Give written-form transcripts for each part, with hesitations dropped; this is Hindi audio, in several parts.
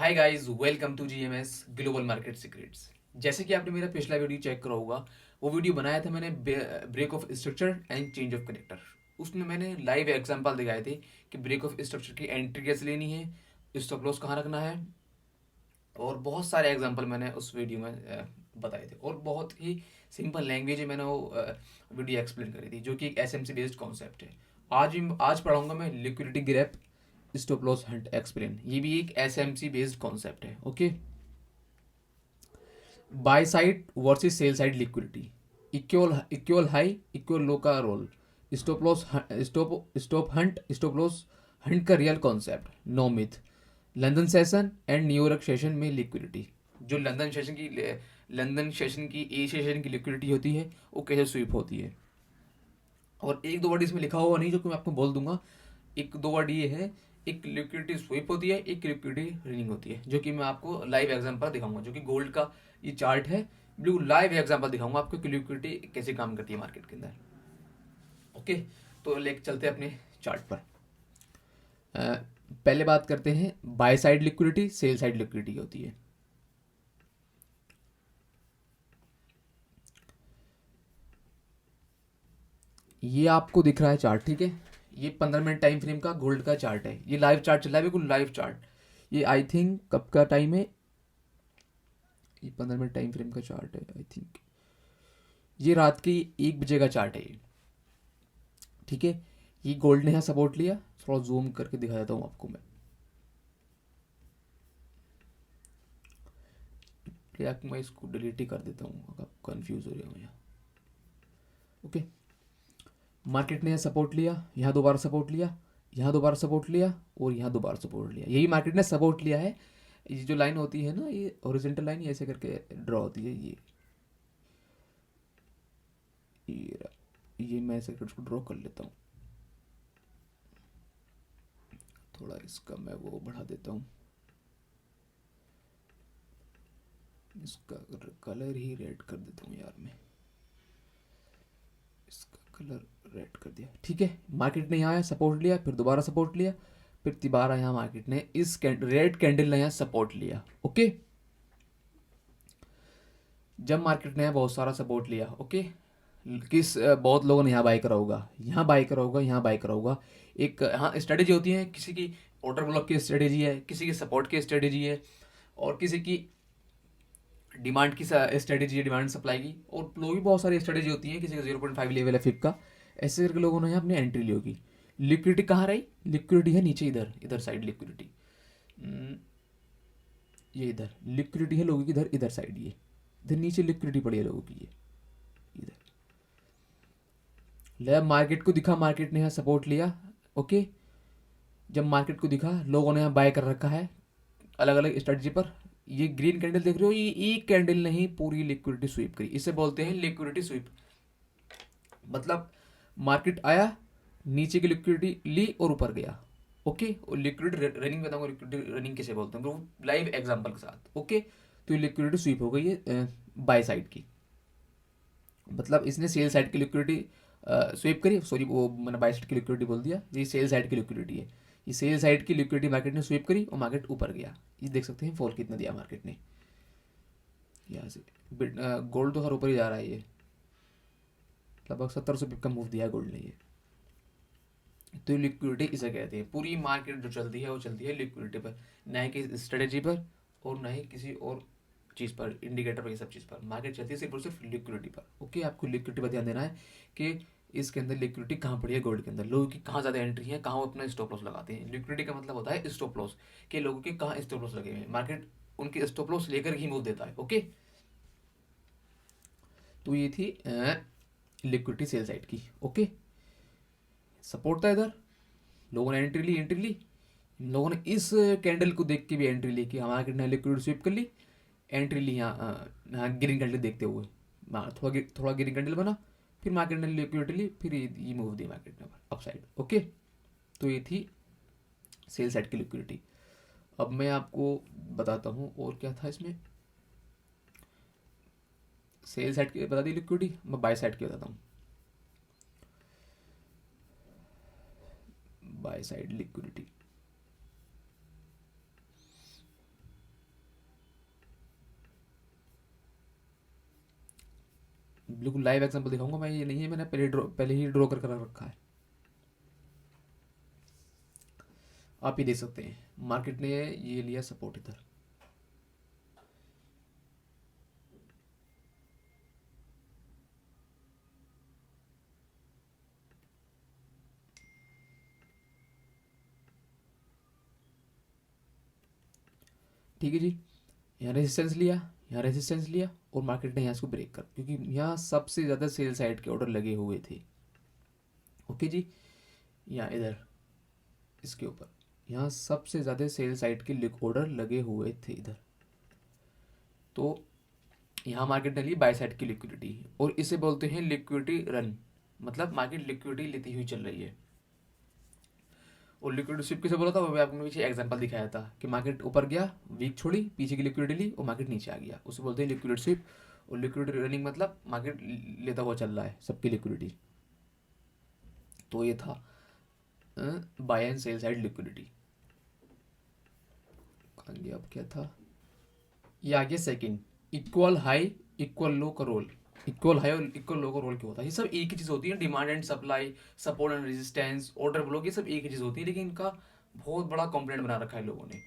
Hi guys, welcome to GMS global market secrets. जैसे कि आपने मेरा पिछला वीडियो चेक करा होगा, वो वीडियो बनाया था मैंने break of structure and change of character. उसमें मैंने लाइव एग्जांपल दिखाए थे कि ब्रेक ऑफ स्ट्रक्चर की एंट्री कैसे लेनी है, स्टॉप लॉस कहाँ रखना है, और बहुत सारे एग्जांपल मैंने उस वीडियो में बताए थे। और बहुत ही सिंपल लैंग्वेज में मैंने वो वीडियो एक्सप्लेन करी थी, जो कि एक एसएमसी बेस्ड कॉन्सेप्ट है। आज पढ़ाऊंगा मैं liquidity grab stop loss hunt explain. ये भी एक एसएमसी बेस्ड कॉन्सेप्ट है। Okay, buy side versus sell side liquidity, equal equal high equal low का role, stop loss stop loss hunt का real concept, no myth, London session and New York session में लिक्विडिटी। जो लंदन सेशन की ए सेशन की लिक्विडिटी होती है, वो कैसे स्वीप होती है। और एक दो वर्ड इसमें लिखा हुआ नहीं, जो कि मैं आपको बोल दूंगा। एक दो वर्ड ये है, एक लिक्विडिटी स्वीप होती है, एक लिक्विडिटी रनिंग होती है, जो कि मैं आपको लाइव एग्जांपल दिखाऊंगा। जो कि गोल्ड का ये चार्ट है, बिल्कुल लाइव एग्जांपल दिखाऊंगा आपको कि लिक्विडिटी कैसे काम करती है मार्केट के अंदर। ओके, तो लेके चलते हैं अपने चार्ट पर। पहले बात करते हैं by side liquidity, cell side liquidity होती है। ये आपको दिख रहा है चार्ट, ठीक है। ये 15 मिनट टाइम फ्रेम का गोल्ड का चार्ट है। ये लाइव चार्ट चल रहा है, बिल्कुल लाइव चार्ट। ये आई थिंक कब का टाइम है, ये 15 मिनट टाइम फ्रेम का चार्ट है आई थिंक। ये रात के 1 बजे का चार्ट है ये, ठीक है। ये गोल्ड ने यहाँ सपोर्ट लिया, थोड़ा जूम करके दिखा देता हूँ आपको मैं। या मैं इसको डिलीट ही कर देता हूँ, अगर आप कन्फ्यूज हो रहे हो यहाँ। ओके, मार्केट ने यहाँ सपोर्ट लिया, यहाँ दोबारा सपोर्ट लिया, यहाँ दोबारा सपोर्ट लिया, और यहाँ दोबारा सपोर्ट लिया। यही मार्केट ने सपोर्ट लिया है। ये जो लाइन होती है ना, ये हॉरिजॉन्टल लाइन ऐसे करके ड्रॉ होती है। ये मैं ऐसे करके उसको ड्रॉ कर लेता हूँ। थोड़ा इसका मैं वो बढ़ा देता हूँ, इसका कलर ही रेड कर देता हूँ यार मैं। इसका कलर रेड कर दिया, ठीक है। मार्केट ने यहाँ सपोर्ट लिया, फिर दोबारा सपोर्ट लिया, फिर दोबारा यहाँ मार्केट ने इस रेड कैंडल ने यहाँ सपोर्ट लिया। ओके, जब मार्केट ने बहुत सारा सपोर्ट लिया, ओके, बहुत लोगों ने यहाँ बाई करा होगा, यहाँ बाई करा होगा, यहाँ बाई करा होगा। एक हाँ स्ट्रेटेजी होती है, किसी की ऑर्डर ब्लॉक की स्ट्रेटेजी है, किसी की सपोर्ट की स्ट्रेटेजी है, और किसी की डिमांड की स्ट्रेटेजी है, डिमांड सप्लाई की। और लोग भी बहुत सारी स्ट्रेटेजी होती है, किसी का 0.5 लेवल है फिप का। ऐसे करके लोगों ने यहाँ अपनी एंट्री ली होगी। लिक्विडिटी कहाँ रही, लिक्विडिटी है नीचे, इधर इधर साइड लिक्विडिटी। ये इधर लिक्विडिटी है लोगों की, इधर इधर साइड, ये इधर नीचे लिक्विडिटी पड़ी है लोगों की, ये इधर। जब मार्केट को दिखा, मार्केट ने यहाँ सपोर्ट लिया, ओके। जब मार्केट को दिखा, लोगों ने यहाँ बाय कर रखा है अलग अलग स्ट्रेटजी पर। ये ग्रीन कैंडल देख रहे हो, ये एक कैंडल ने ही पूरी लिक्विडिटी स्वीप करी। इसे बोलते हैं लिक्विडिटी स्वीप। मतलब मार्केट आया, नीचे की लिक्विडिटी ली और ऊपर गया। ओके, और लिक्विडिटी रनिंग बताऊंगा, लिक्विडिटी रनिंग किसे बोलते हैं लाइव एग्जांपल के साथ। ओके, तो ये लिक्विडिटी स्वीप हो गई है बाय साइड की। मतलब इसने सेल साइड की लिक्विडिटी स्वीप करी, सॉरी वो मैंने बाय साइड की लिक्विडिटी बोल दिया, ये सेल साइड की लिक्विडिटी है। ये सेल साइड की लिक्विडिटी मार्केट ने स्वीप करी और मार्केट ऊपर गया। ये देख सकते हैं फॉल कितना दिया मार्केट ने यहाँ से। गोल्ड तो हर ऊपर ही जा रहा है, ये लगभग 1700 पिप का मूव दिया है गोल्ड ने ये। तो लिक्विडिटी इसे कहते हैं। पूरी मार्केट जो चलती है वो चलती है लिक्विडिटी पर, ना ही किसी स्ट्रेटेजी पर और ना ही किसी और चीज़ पर, इंडिकेटर पर, ये सब चीज़ पर। मार्केट चलती है सिर्फ और सिर्फ लिक्विडिटी पर। ओके, आपको लिक्विडिटी पर ध्यान देना है कि इसके अंदर लिक्विडिटी कहाँ पड़ी है गोल्ड के अंदर, लोगों की कहाँ ज़्यादा एंट्री है, कहाँ वो अपना स्टॉप लॉस लगाते हैं। लिक्विडिटी का मतलब होता है स्टॉप लॉस, कि लोगों के कहाँ स्टॉप लॉस लगे हुए हैं। मार्केट उनके स्टॉप लॉस लेकर ही मूव देता है। ओके, तो ये थी लिक्विडिटी सेल साइड की। ओके, सपोर्ट था इधर, लोगों ने एंट्री ली। इन लोगों ने इस कैंडल को देख के भी एंट्री ली कि हमारा कितना लिक्विड स्वीप कर ली, एंट्री ली यहाँ ग्रीन कैंडल देखते हुए। थोड़ा ग्रीन कैंडल बना, फिर मार्केट ने लिक्विडिटी ली, फिर ये मूव दी मार्केट ने अप साइड। ओके, तो ये थी सेल साइड की लिक्विडिटी। अब मैं आपको बताता हूँ और क्या था इसमें। सेल साइड की बता दी लिक्विडिटी, मैं बाय साइड की बताता हूँ। बाय साइड लिक्विडिटी, बिल्कुल लाइव एग्जांपल दिखाऊंगा मैं, ये नहीं है मैंने पहले ही ड्रॉ कर रखा है। आप ही देख सकते हैं मार्केट ने ये लिया सपोर्ट इधर, ठीक है जी। यहाँ रेजिस्टेंस लिया, यहाँ रेजिस्टेंस लिया, और मार्केट ने यहाँ इसको ब्रेक कर, क्योंकि यहाँ सबसे ज़्यादा सेल साइड के ऑर्डर लगे हुए थे। ओके जी, यहाँ इधर इसके ऊपर यहाँ सबसे ज़्यादा सेल साइड के ऑर्डर लगे हुए थे इधर। तो यहाँ मार्केट ने ली बाय साइड की लिक्विडिटी, और इसे बोलते हैं लिक्विडिटी रन, मतलब मार्केट लिक्विडिटी लेती हुई चल रही है। और लिक्विडिटी स्विप किसे बोला था, वो मैं आपको पीछे एग्जांपल दिखाया था कि मार्केट ऊपर गया, वीक छोड़ी, पीछे की लिक्विडिटी ली और मार्केट नीचे आ गया, उसे बोलते हैं लिक्विडिटी स्विप। और लिक्विडिटी रनिंग मतलब मार्केट लेता हुआ चल रहा है सबकी लिक्विडिटी। तो ये था buy and sell side liquidity. अब क्या था, ये आ गया second, equal high equal low का रोल। इक्वल हाई और इक्वल लो का रोल क्या होता है, ये सब एक ही चीज़ होती है। Demand and supply, support and resistance, order block, ये सब एक ही चीज़ होती है, लेकिन इनका बहुत बड़ा कॉम्पोनेंट बना रखा है लोगों ने।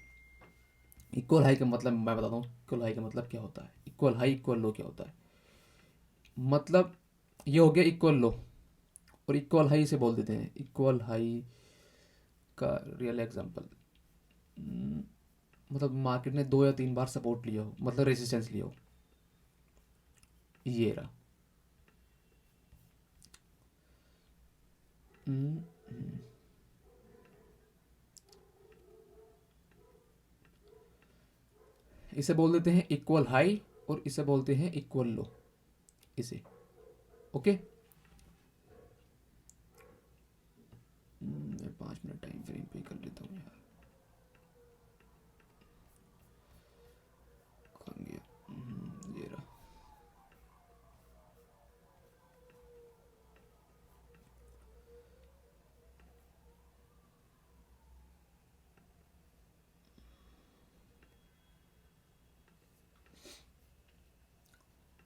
इक्वल हाई का मतलब मैं बताता हूँ, इक्वल हाई का मतलब क्या होता है, इक्वल हाई इक्वल लो क्या होता है। मतलब ये हो गया इक्वल लो, और इक्वल हाई से बोल देते हैं। इक्वल हाई का रियल एग्जांपल, मतलब मार्केट ने 2 या 3 बार सपोर्ट लिया हो, मतलब रेजिस्टेंस लिया हो, ये रहा। इसे बोल देते हैं इक्वल हाई, और इसे बोलते हैं इक्वल लो, इसे। ओके, मैं 5 मिनट टाइम फ्रेम पे कर लेता हूँ यार, कहाँ गया, ये रहा।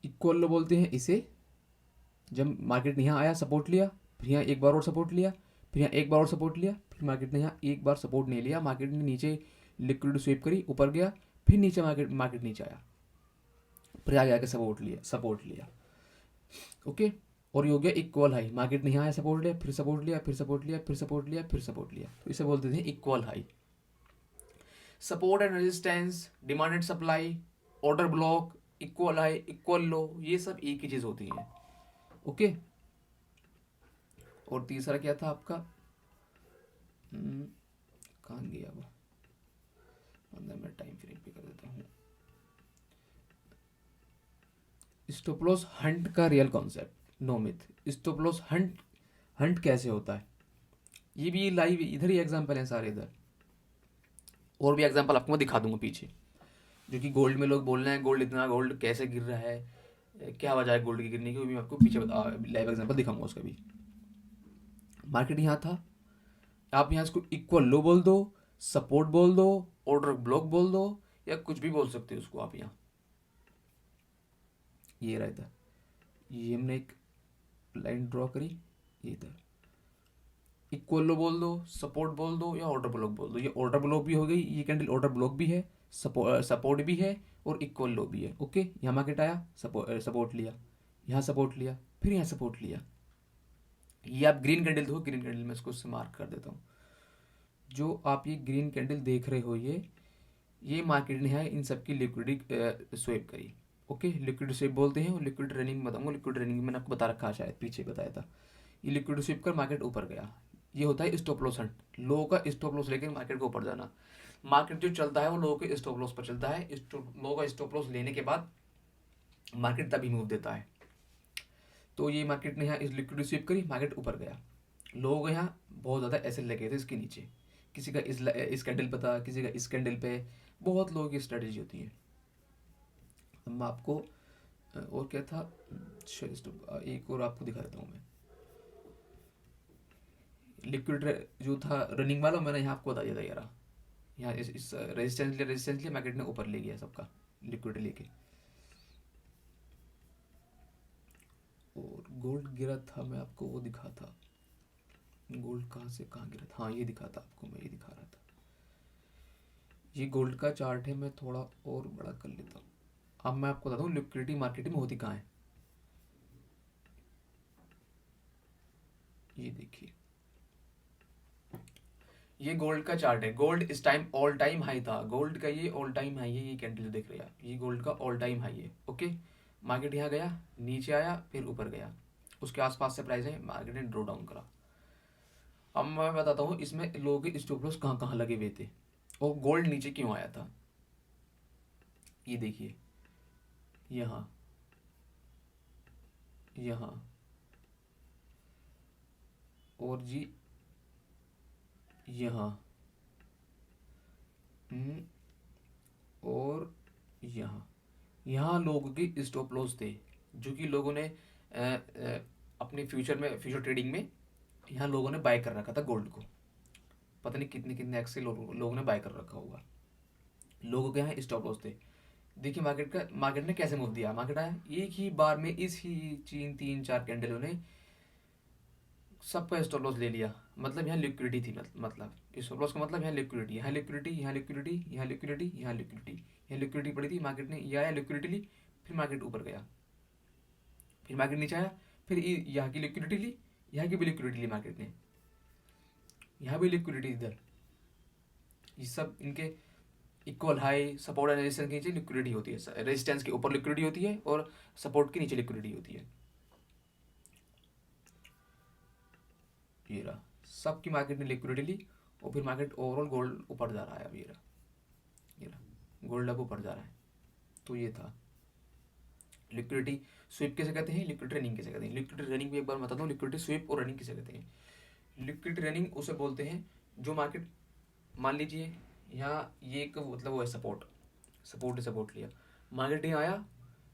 इक्वल लो बोलते हैं इसे, जब मार्केट ने यहाँ आया सपोर्ट लिया, फिर यहाँ एक बार और सपोर्ट लिया, फिर यहाँ एक बार और सपोर्ट लिया, फिर मार्केट ने यहाँ एक बार सपोर्ट नहीं लिया, मार्केट ने नीचे लिक्विड स्वीप करी, ऊपर गया, फिर नीचे मार्केट नीचे आया, फिर आगे आके सपोर्ट लिया। ओके, और ये हो गया इक्वल हाई। मार्केट ने यहाँ आया सपोर्ट लिया, फिर सपोर्ट लिया, फिर सपोर्ट लिया, फिर सपोर्ट लिया, फिर सपोर्ट लिया, तो इसे बोलते थे equal high. Support and resistance, demand and supply, order block, equal high equal low, ये सब एक ही चीज होती है। ओके, और तीसरा क्या था आपका, कहाँ गया वो, अंदर मैं टाइम फ्रेम पे कर देता हूँ। स्टॉप लॉस हंट का real concept, no myth. Stop loss hunt, hunt कैसे होता है, ये भी लाइव इधर ही एग्जांपल है सारे इधर, और भी एग्जांपल आपको मैं दिखा दूंगा पीछे। जो कि गोल्ड में लोग बोल रहे हैं गोल्ड इतना, गोल्ड कैसे गिर रहा है, क्या वजह है गोल्ड की गिरने की, वो भी मैं आपको पीछे लाइव एग्जांपल दिखाऊंगा उसका भी। मार्केट यहाँ था, आप यहाँ इसको इक्वल लो बोल दो, सपोर्ट बोल दो, ऑर्डर ब्लॉक बोल दो, या कुछ भी बोल सकते हो उसको आप। यहाँ ये रहा इधर, ये हमने एक लाइन ड्रॉ करी, ये इधर इक्वल लो बोल दो, सपोर्ट बोल दो, या ऑर्डर ब्लॉक बोल दो। ये ऑर्डर ब्लॉक भी हो गई, ये कैंडल ऑर्डर ब्लॉक भी है, सपोर्ट भी है, और इक्वल लो भी है। ओके, यहाँ मार्केट आया, सपोर्ट लिया, यहाँ सपोर्ट लिया, फिर यहाँ सपोर्ट लिया। ये आप ग्रीन कैंडल दो, ग्रीन कैंडल में इसको उससे मार्क कर देता हूँ। जो आप ये ग्रीन कैंडल देख रहे हो, ये मार्केट ने है इन सबकी लिक्विडिटी स्वेप करी। ओके, लिक्विड स्वेप बोलते हैं, और लिक्विड रनिंग बताऊंगा। लिक्विड रनिंग मैंने आपको बता रखा है, शायद पीछे बताया था। ये लिक्विड स्वेप कर मार्केट ऊपर गया, ये होता है स्टॉप लॉस हंट। लो का स्टॉप लॉस लेकर मार्केट को ऊपर जाना। मार्केट जो चलता है वो लो के स्टॉप लॉस पर चलता है, लो का स्टॉप लॉस लेने के बाद मार्केट तभी मूव देता है। तो ये मार्केट ने यहाँ इस लिक्विड स्वीप करी, मार्केट ऊपर गया, लोग यहाँ बहुत ज़्यादा ऐसे लगे थे इसके नीचे, किसी का इस कैंडल पे था, किसी का इस कैंडल पे, बहुत लोगों की स्ट्रेटेजी होती है। अब मैं आपको और क्या था, एक और आपको दिखा देता हूँ मैं। लिक्विड जो था रनिंग वाला, मैंने यहाँ आपको बता दिया था यार। यहाँ इस रेजिस्टेंस लिया, मार्केट ने ऊपर ले गया सबका लिक्विड लेके। और गोल्ड गिरा था, मैं आपको वो दिखा था, गोल्ड कहाँ से कहाँ गिरा था, हाँ ये दिखा था आपको, मैं ये दिखा रहा था। ये गोल्ड का चार्ट है, मैं थोड़ा और बड़ा कर लेता हूँ। अब मैं आपको बताता हूँ लिक्विडिटी मार्केट में होती कहाँ है। ये देखिए, ये गोल्ड का चार्ट है। गोल्ड इस टाइम ऑल टाइम हाई था, गोल्ड का ये ऑल टाइम हाई है, ये कैंडल देख रहे हैं आप, ये गोल्ड का ऑल टाइम हाई है। ओके, मार्केट यहाँ गया, नीचे आया, फिर ऊपर गया, उसके आसपास से प्राइस है, मार्केट ने ड्रॉ डाउन करा। अब मैं बताता हूँ इसमें लोगों के स्टॉप लॉस कहाँ कहाँ लगे हुए थे और गोल्ड नीचे क्यों आया था। ये देखिए, यहाँ, यहाँ, और जी यहाँ, और यहाँ, यहाँ लोगों की स्टॉप लॉस थे, जो कि लोगों ने अपने फ्यूचर में, फ्यूचर ट्रेडिंग में यहाँ लोगों ने बाय कर रखा था गोल्ड को। पता नहीं कितने कितने एक्स से लोगों ने बाय कर रखा होगा, लोगों के यहाँ स्टॉप लॉस थे। देखिए मार्केट ने कैसे मूव दिया, मार्केट आया एक ही बार में, इस ही तीन तीन चार कैंडलों ने सबका स्टॉप लॉस ले लिया। मतलब यहाँ लिक्विडिटी थी, मतलब स्टॉप लॉस का मतलब यहाँ लिक्विडिटी, यहाँ लिक्विडिटी, यहाँ लिक्विडिटी, यहाँ लिक्विडिटी, यहाँ लिक्विडिटी, यहाँ लिक्विडिटी पड़ी थी, मार्केट ने ये आया, लिक्विडिटी ली, फिर मार्केट ऊपर गया, फिर मार्केट नीचे आया, फिर यहाँ की लिक्विडिटी ली, यहाँ की भी लिक्विडिटी ली मार्केट ने, यहाँ भी लिक्विडिटी इधर। ये सब इनके equal high, support and resistance के नीचे लिक्विडिटी होती है, रेजिस्टेंस के ऊपर लिक्विडिटी होती है और सपोर्ट के नीचे लिक्विडिटी होती है। ये रहा, सबकी मार्केट ने लिक्विडिटी ली और फिर मार्केट ओवरऑल गोल्ड ऊपर जा रहा है। अब ये रहा, ये रहा, गोल्ड अब ऊपर जा रहा है। तो ये था लिक्विडिटी स्वीप किसे कहते हैं, लिक्विडिटी रनिंग किसे कहते हैं। लिक्विडिटी रनिंग भी एक बार बताता हूँ, लिक्विडिटी स्वीप और रनिंग किसे कहते हैं। लिक्विडिटी रनिंग उसे बोलते हैं जो मार्केट, मान लीजिए यहाँ ये एक मतलब वो है सपोर्ट, सपोर्ट लिया, मार्केट यहाँ आया,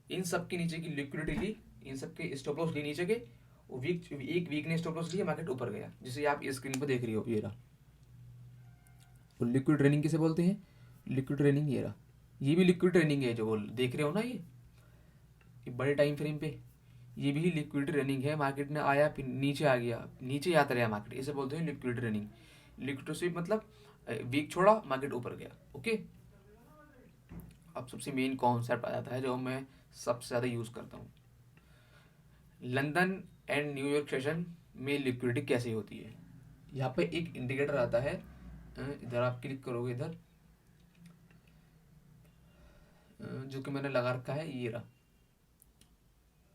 इन सब के नीचे की लिक्विडिटी ली, इन सब के स्टॉप लॉस ली नीचे के, एक वीक ने स्टॉप लॉस लिया, मार्केट ऊपर गया, जिसे आप स्क्रीन पर देख रही हो ये रहा। और लिक्विड रनिंग किसे बोलते हैं, लिक्विड रनिंग ये रहा, ये भी लिक्विड रनिंग है जो देख रहे हो ना, ये बड़े टाइम फ्रेम पे, ये भी लिक्विड रनिंग है। मार्केट ने आया, फिर नीचे आ गया, नीचे आता रहा मार्केट, इसे बोलते हैं लिक्विड रनिंग। लिक्विड स्वीप मतलब वीक छोड़ा, मार्केट ऊपर गया। ओके, अब सबसे मेन कॉन्सेप्ट आ जाता है जो मैं सबसे ज़्यादा यूज़ करता हूँ, लंदन एंड न्यूयॉर्क सेशन में लिक्विडिटी कैसे होती है। यहाँ पे एक इंडिकेटर आता है, इधर आप क्लिक करोगे, इधर जो कि मैंने लगा रखा है, ये रहा,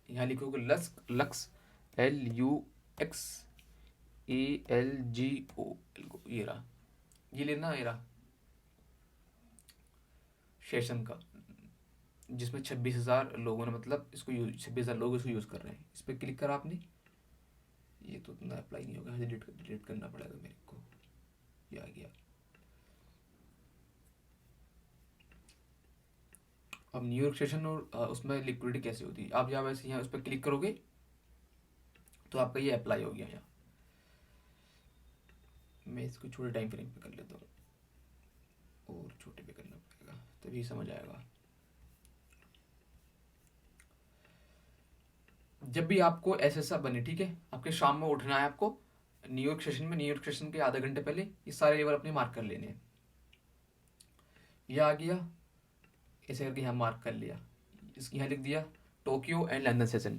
यहाँ लिखोगे लक्स, लक्स LUXALGO, ये रहा, ये लेना, ये रहा सेशन का, जिसमें 26,000 लोगों ने, मतलब इसको यूज, 26,000 लोग इसको यूज़ कर रहे हैं। इस पर क्लिक करा आपने, ये तो उतना अप्लाई नहीं होगा, डिलीट करना पड़ेगा मेरे को, ये आ गया। अब न्यूयॉर्क सेशन और उसमें लिक्विडिटी कैसे होती है, आप जहाँ वैसे यहाँ उस पर क्लिक करोगे तो आपका ये अप्लाई हो गया। यहाँ मैं इसको छोटे टाइम फ्रेम पे कर लेता हूँ, और छोटे पे करना पड़ेगा तभी समझ आएगा। जब भी आपको ऐसा बने, ठीक है, आपके शाम में उठना है आपको, न्यूयॉर्क सेशन में, न्यूयॉर्क सेशन के आधा घंटे पहले ये सारे लेवल अपने मार्क कर लेने हैं। ये आ गया, ऐसे करके यहाँ मार्क कर लिया, इसकी यहाँ लिख दिया Tokyo and London session,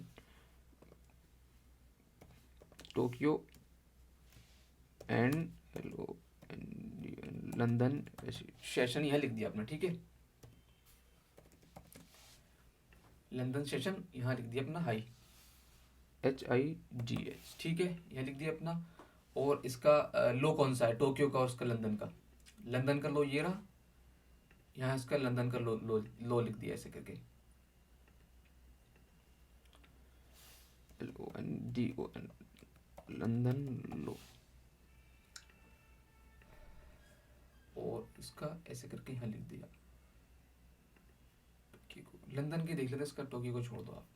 Tokyo and London session यहाँ लिख दिया आपने, ठीक है, लंदन सेशन यहाँ लिख दिया अपना हाई, HIGH, ठीक है, यहाँ लिख दिया अपना। और इसका लो कौन सा है, टोक्यो का और उसका लंदन का, लंदन का लो ये रहा, यहाँ इसका लंदन का लो लिख दिया ऐसे करके, LONDON, लंदन लो, और इसका ऐसे करके यहाँ लिख दिया टोक्यो को, लंदन की देख लेते, इसका टोक्यो को छोड़ दो आप।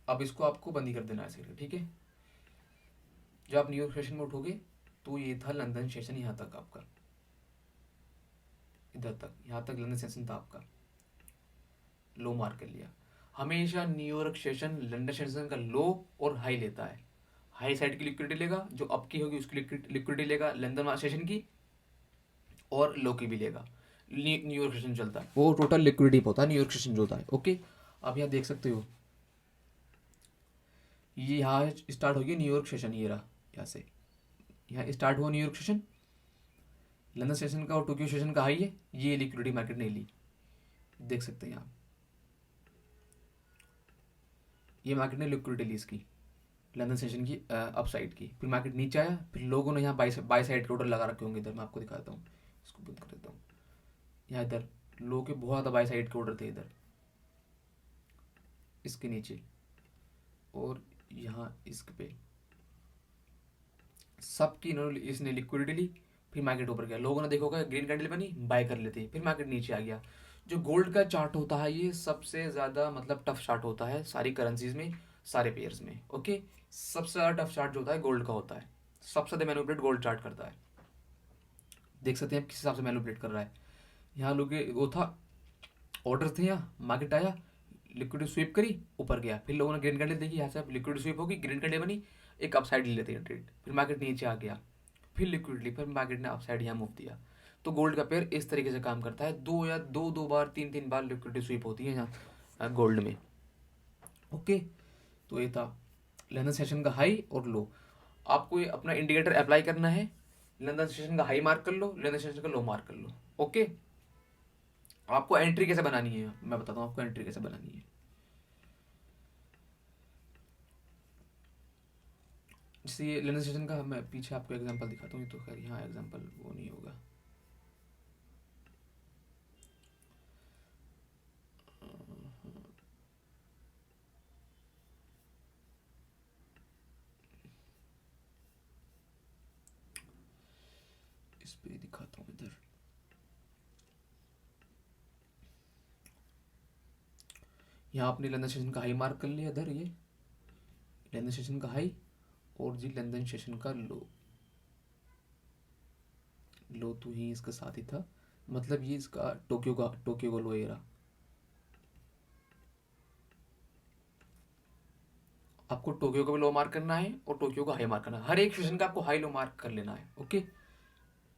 अब इसको आपको बंद ही कर देना ऐसे करके, ठीक है। जब आप न्यूयॉर्क सेशन में उठोगे तो ये था लंदन सेशन, यहाँ तक आपका, इधर तक, यहाँ तक लंदन सेशन था आपका, लो मार्क कर लिया। हमेशा न्यूयॉर्क सेशन लंदन सेशन का लो और हाई लेता है। हाई साइड की लिक्विडिटी लेगा, जो अप की होगी उसकी लिक्विडिटी लेगा लंदन सेशन की, और लो की भी लेगा। न्यूयॉर्क सेशन चलता है वो टोटल लिक्विडिटी होता है न्यूयॉर्क सेशन जो होता है। ओके, अब यहाँ देख सकते हो ये यहाँ स्टार्ट हो गया न्यूयॉर्क सेशन, ये रहा यहाँ से, यहाँ स्टार्ट हुआ न्यूयॉर्क सेशन, लंदन सेशन का और टोक्यो सेशन का हाई है, ये लिक्विडिटी मार्केट ने ली, देख सकते हैं यहाँ, ये मार्केट ने लिक्विडिटी ली इसकी लंदन सेशन की अपसाइड की। फिर मार्केट नीचे आया, फिर लोगों ने यहाँ बाई साइड के ऑर्डर लगा रखे होंगे, इधर मैं आपको दिखाता हूँ, इसको बंद कर देता हूँ। यहाँ इधर लो के बहुत ज़्यादा बाई साइड के ऑर्डर थे इधर इसके नीचे, और यहाँ इसके पे सबकी इन्होंने इसने लिक्विडिटी ली। फिर मार्केट ऊपर गया, लोगों ने देखा होगा ग्रीन कैंडल बनी, बाय कर लेते, फिर मार्केट नीचे आ गया। जो गोल्ड का चार्ट होता है ये सबसे ज़्यादा मतलब टफ चार्ट होता है सारी करेंसीज में, सारे पेयर्स में। ओके, सबसे ज़्यादा टफ चार्ट जो होता है गोल्ड का होता है, सबसे ज़्यादा मैनिपुलेट गोल्ड चार्ट करता है। देख सकते हैं किस हिसाब से मैनिपुलेट कर रहा है। यहाँ लोग वो था, ऑर्डर थे, यहाँ मार्केट आया, लिक्विडिटी स्वीप करी, ऊपर गया, फिर लोगों ने ग्रीन कैंडल देखी, यहाँ से लिक्विडिटी स्वीप होगी, ग्रीन कैंडल बनी, एक अपसाइड ले लेते हैं ट्रेड, फिर मार्केट नीचे आ गया, फिर लिक्विडिटी, फिर मार्केट ने अपसाइड यहाँ मूव दिया। तो गोल्ड का पेयर इस तरीके से काम करता है, दो बार तीन बार लिक्विडिटी स्वीप होती है यहाँ गोल्ड में। ओके, तो ये था लंदन सेशन का हाई और लो। आपको ये अपना इंडिकेटर अप्लाई करना है, लंदन सेशन का हाई मार्क कर लो, लंदन सेशन का लो मार्क कर लो। ओके, आपको एंट्री कैसे बनानी है मैं बताता हूँ आपको एंट्री कैसे बनानी है। जैसे ये लंदन सेशन का मैं पीछे आपको एग्जांपल दिखाता हूँ, तो खैर यहाँ एग्जांपल वो नहीं होगा। इस पे दिखाता हूँ इधर, यहाँ आपने लंदन सेशन का हाई मार्क कर लिया इधर, ये लंदन सेशन का हाई और जी लंदन सेशन का लो, लो तो ही इसके साथ ही था, मतलब ये इसका टोक्यो का लो ये रहा। आपको टोक्यो का भी लो मार्क करना है और टोक्यो का हाई मार्क करना है, हर एक सेशन का आपको हाई लो मार्क कर लेना है। ओके,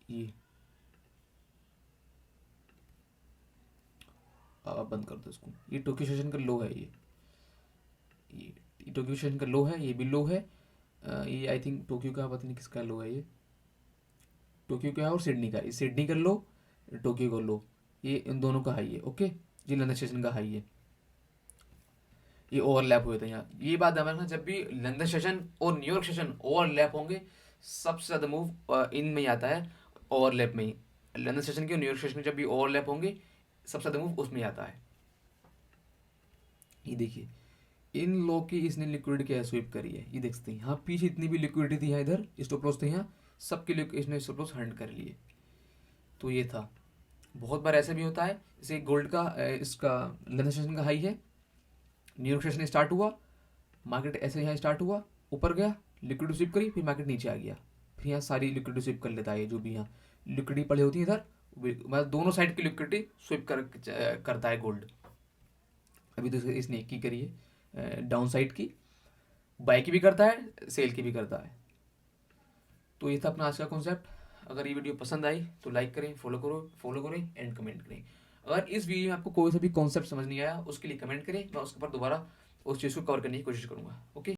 ये बंद कर दो इसको, ये टोक्यो सेशन का लो है, ये टोक्यो सेशन का लो है, ये भी लो है। ये आई थिंक टोक्यो का पता नहीं किसका लो है, ये टोक्यो का है और सिडनी का, ये सिडनी का लो, टोक्यो का लो, ये इन दोनों का हाई है। ओके, ये लंदन सेशन का हाई है, ये ओवरलैप हुए थे यहाँ। ये बात ध्यान रखना, जब भी लंदन सेशन और न्यूयॉर्क सेशन ओवरलैप होंगे, सबसे ज़्यादा मूव इन में ही आता है, ओवरलैप में ही। लंदन सेशन की और न्यूयॉर्क सेशन जब भी ओवरलैप होंगे, सबसे ज़्यादा मूव उसमें आता है। ये देखिए इन लोग की इसने लिक्विडिटी क्या स्वीप करी है, ये देख सकते हैं यहाँ पीछे इतनी भी लिक्विडिटी थी, यहाँ इधर स्टॉप लॉस थे, यहाँ सबके लिए इसने स्टॉप लॉस हैंड कर लिए। तो ये था, बहुत बार ऐसा भी होता है, जैसे गोल्ड का इसका लंदन सेशन का हाई है, न्यूयॉर्क सेशन स्टार्ट हुआ, मार्केट ऐसे यहाँ स्टार्ट हुआ, ऊपर गया, लिक्विडिटी स्वीप करी, फिर मार्केट नीचे आ गया, फिर यहाँ सारी लिक्विडिटी स्वीप कर लेता है, जो भी यहाँ लिक्विडिटी पड़ी होती है इधर, मतलब दोनों साइड की लिक्विडिटी स्वीप करता है गोल्ड। अभी तो इसने एक की करी है डाउन साइड की, बाय की भी करता है, सेल की भी करता है। तो ये था अपना आज का कॉन्सेप्ट। अगर ये वीडियो पसंद आई तो लाइक करें, फॉलो करें एंड कमेंट करें। अगर इस वीडियो में आपको कोई सा भी कॉन्सेप्ट समझ नहीं आया, उसके लिए कमेंट करें, मैं उसके ऊपर दोबारा उस चीज़ को कवर करने की कोशिश करूँगा। ओके।